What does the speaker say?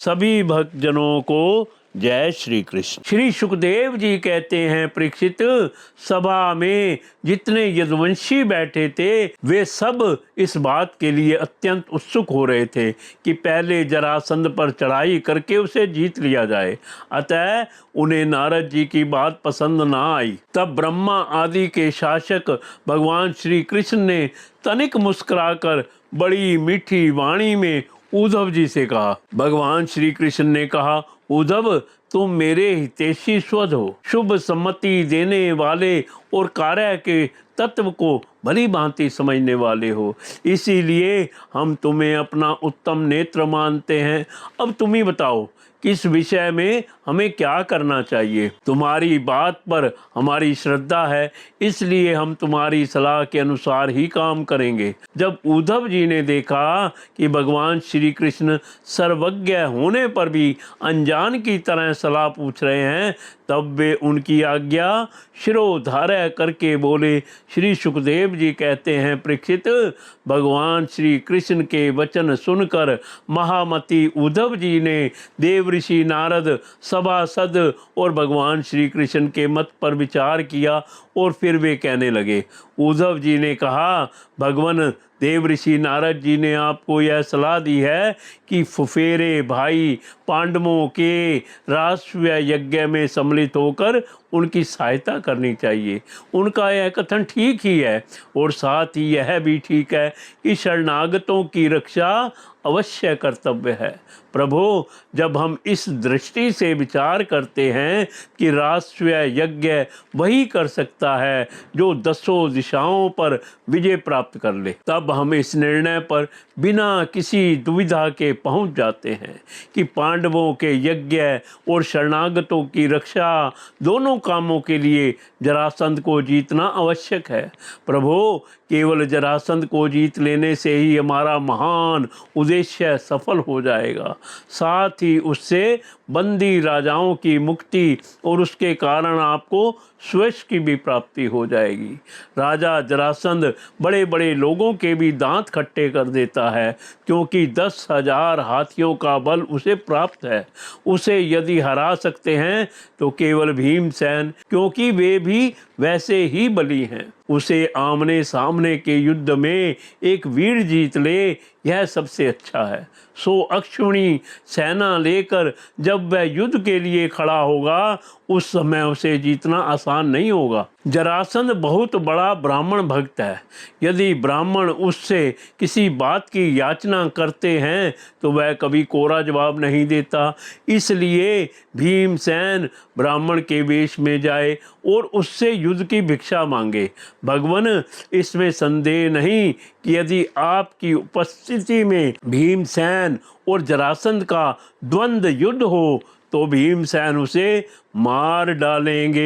सभी भक्तजनों को जय श्री कृष्ण। श्री सुखदेव जी कहते हैं, परीक्षित, सभा में जितने यदुवंशी बैठे थे वे सब इस बात के लिए अत्यंत उत्सुक हो रहे थे कि पहले जरासंध पर चढ़ाई करके उसे जीत लिया जाए। अतः उन्हें नारद जी की बात पसंद ना आई। तब ब्रह्मा आदि के शासक भगवान श्री कृष्ण ने तनिक मुस्कुराकर बड़ी मीठी वाणी में उद्धव जी से कहा। भगवान श्री कृष्ण ने कहा, उद्धव, तुम मेरे हितैषी स्वध हो, शुभ सम्मति देने वाले और कार्य के तत्व को भली भांति समझने वाले हो, इसीलिए हम तुम्हें अपना उत्तम नेत्र मानते हैं। अब तुम ही बताओ, किस विषय में हमें क्या करना चाहिए? तुम्हारी बात पर हमारी श्रद्धा है, इसलिए हम तुम्हारी सलाह के अनुसार ही काम करेंगे। जब उद्धव जी ने देखा कि भगवान श्री कृष्ण सर्वज्ञ होने पर भी अनजान की तरह सलाह पूछ रहे हैं, तब वे उनकी आज्ञा शिरोधार्य करके बोले। श्री सुखदेव जी कहते हैं, परीक्षित, भगवान श्री कृष्ण के वचन सुनकर महामती उद्धव जी ने देव ऋषि नारद, सभासद और भगवान श्री कृष्ण के मत पर विचार किया और फिर वे कहने लगे। उद्धव जी ने कहा, भगवान देव ऋषि नारद जी ने आपको यह सलाह दी है कि फुफेरे भाई पांडवों के राष्ट्रीय यज्ञ में सम्मिलित होकर उनकी सहायता करनी चाहिए। उनका यह कथन ठीक ही है और साथ ही यह भी ठीक है कि शरणागतों की रक्षा अवश्य कर्तव्य है। प्रभु, जब हम इस दृष्टि से विचार करते हैं कि राष्ट्रीय यज्ञ वही कर सकता है जो दसों दिशाओं पर विजय प्राप्त कर ले, तब हम इस निर्णय पर बिना किसी दुविधा के पहुंच जाते हैं कि पांडवों के यज्ञ और शरणागतों की रक्षा दोनों कामों के लिए जरासंध को जीतना आवश्यक है। प्रभु, केवल जरासंध को जीत लेने से ही हमारा महान उद्देश्य सफल हो जाएगा, साथ ही उससे बंदी राजाओं की मुक्ति और उसके कारण आपको स्वेश की भी प्राप्ति हो जाएगी। राजा जरासंध बड़े बड़े लोगों के भी दांत खट्टे कर देता है, क्योंकि 10,000 हाथियों का बल उसे प्राप्त है। उसे यदि हरा सकते हैं तो केवल भीमसेन, क्योंकि वे भी वैसे ही बली हैं। उसे आमने सामने के युद्ध में एक वीर जीत ले, यह सबसे अच्छा है। सो अक्षुणी सेना लेकर जब वह युद्ध के लिए खड़ा होगा, उस समय उसे जीतना आसान नहीं होगा। जरासंध बहुत बड़ा ब्राह्मण भक्त है। यदि ब्राह्मण उससे किसी बात की याचना करते हैं तो वह कभी कोरा जवाब नहीं देता। इसलिए भीमसेन ब्राह्मण के वेश में जाए और उससे युद्ध की भिक्षा मांगे। भगवान, इसमें संदेह नहीं कि यदि आपकी उपस्थिति में भीमसेन और जरासंध का द्वंद्व युद्ध हो तो भीमसेन उसे मार डालेंगे।